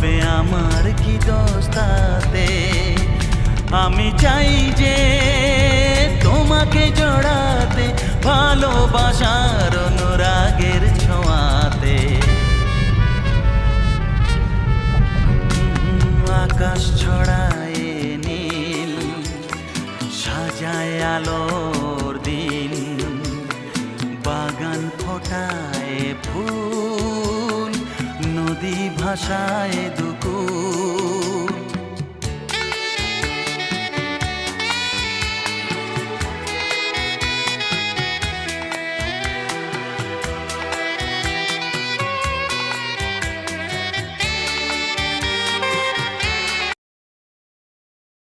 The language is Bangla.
তবে আমার কি দোষ তাতে? আমি চাই যে তোমাকে জড়াতে, ভালোবাসার অনুরাগের ছোঁয়াতে। আকাশ ছড়ায় নীল, সাজায় আলোর দিন, বাগান ফোটায় ফুল, নদী ভাষায় দুকুল।